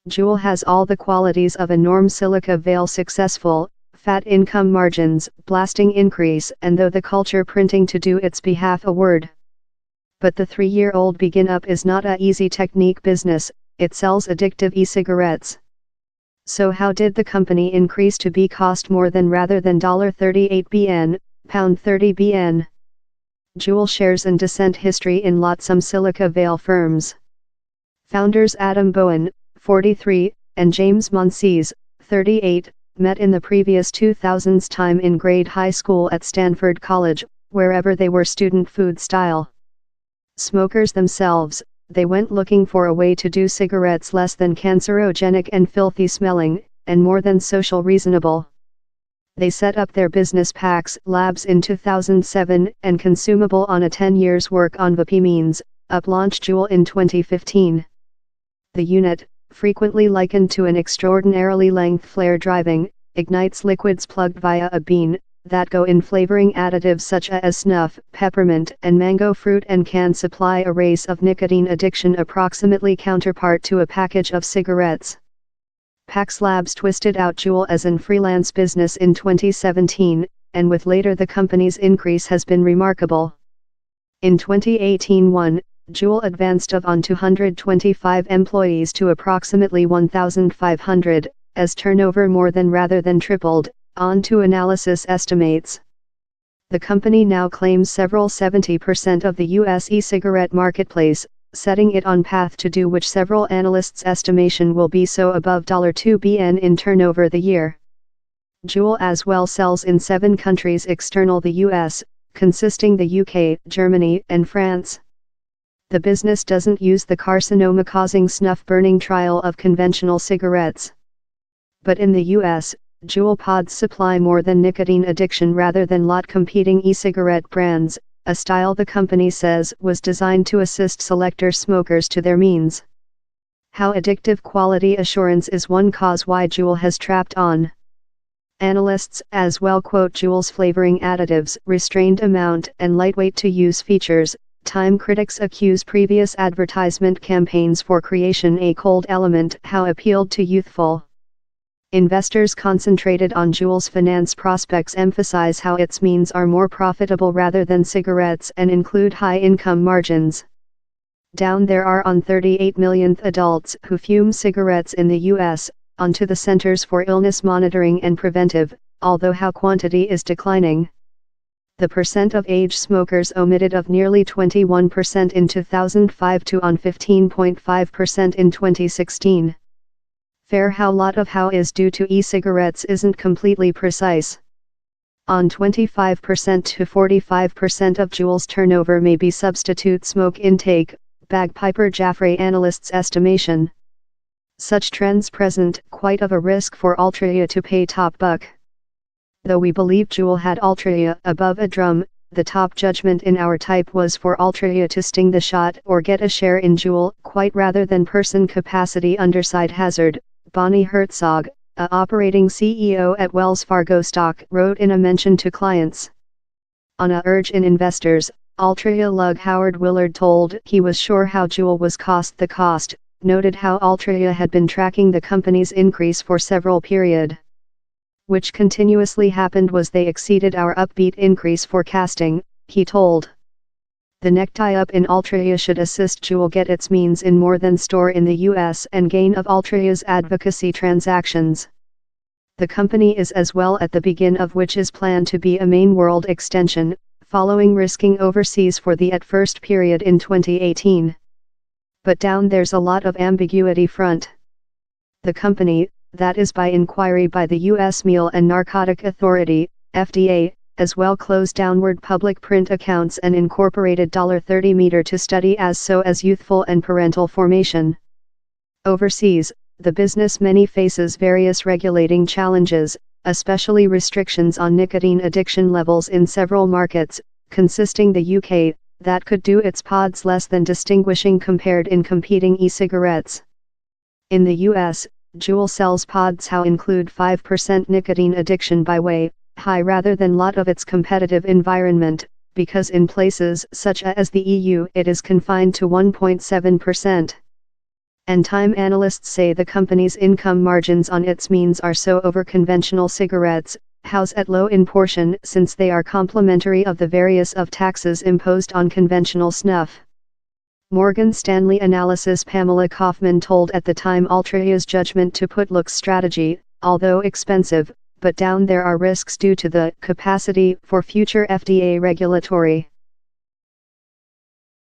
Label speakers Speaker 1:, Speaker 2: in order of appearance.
Speaker 1: Juul has all the qualities of a norm silica veil: successful, fat income margins, blasting increase, and though the culture printing to do its behalf a word. But the 3-year-old begin up is not a easy technique business, it sells addictive e-cigarettes. So how did the company increase to be cost more than rather than $38 bn, £30 bn? Juul shares and descent history in some silica veil firms. Founders Adam Bowen, 43, and James Monsees, 38, met in the previous 2000s time in grade high school at Stanford College, wherever they were student food style. Smokers themselves, they went looking for a way to do cigarettes less than cancerogenic and filthy smelling, and more than social reasonable. They set up their business Pax Labs in 2007, and consumable on a 10 years work on VP means, up launched Juul in 2015. The unit, frequently likened to an extraordinarily length flare driving, ignites liquids plugged via a bean, that go in flavoring additives such as snuff, peppermint, and mango fruit, and can supply a race of nicotine addiction approximately counterpart to a package of cigarettes. Pax Labs twisted out Juul as an freelance business in 2017, and with later the company's increase has been remarkable. In 2018, Juul advanced on 225 employees to approximately 1,500, as turnover more than rather than tripled, on to analysis estimates. The company now claims several 70% of the U.S. e-cigarette marketplace, setting it on path to do which several analysts' estimation will be so above $2 bn in turnover the year. Juul as well sells in 7 countries external the U.S., consisting the UK, Germany, and France. The business doesn't use the carcinoma-causing snuff-burning trial of conventional cigarettes. But in the U.S., Juul pods supply more than nicotine addiction rather than competing e-cigarette brands, a style the company says was designed to assist selector smokers to their means. How addictive quality assurance is one cause why Juul has trapped on. Analysts as well quote Juul's flavoring additives, restrained amount, and lightweight to use features. Time critics accuse previous advertisement campaigns for creation a cold element how appealed to youthful investors concentrated on Juul's finance prospects, emphasize how its means are more profitable rather than cigarettes and include high income margins. Down there are on 38 millionth adults who fume cigarettes in the US, onto the Centers for Illness Monitoring and Preventive, although how quantity is declining. The percent of age smokers omitted of nearly 21% in 2005 to on 15.5% in 2016. Fair how lot of how is due to e-cigarettes isn't completely precise. On 25% to 45% of Juul's turnover may be substitute smoke intake, Bagpiper Jaffray analysts' estimation. Such trends present quite of a risk for Altria to pay top buck. Though we believe Juul had Altria above a drum, the top judgment in our type was for Altria to sting the shot or get a share in Juul, quite rather than person capacity underside hazard. Bonnie Herzog, a operating CEO at Wells Fargo Stock, wrote in a mention to clients. On a urge in investors, Altria lug Howard Willard told he was sure how Juul was cost the cost, noted how Altria had been tracking the company's increase for several period. Which continuously happened was they exceeded our upbeat increase forecasting, he told. The necktie up in Altria should assist Juul get its means in more than store in the US and gain of Altria's advocacy transactions. The company is as well at the begin of which is planned to be a main world extension, following risking overseas for the at first period in 2018. But down there's a lot of ambiguity front. The company, that is by inquiry by the U.S. Meal and Narcotic Authority, FDA, as well closed downward public print accounts and incorporated $30 meter to study as youthful and parental formation. Overseas, the business many faces various regulating challenges, especially restrictions on nicotine addiction levels in several markets, consisting the UK, that could do its pods less than distinguishing compared in competing e-cigarettes. In the US, Juul sells pods how include 5% nicotine addiction by way, high rather than lot of its competitive environment, because in places such as the EU it is confined to 1.7%. and Time analysts say the company's income margins on its means are so over conventional cigarettes, house at low in portion since they are complementary of the various of taxes imposed on conventional snuff. Morgan Stanley analysis Pamela Kaufman told At the Time Altria's judgment to put looks strategy, although expensive, but down there are risks due to the capacity for future FDA regulatory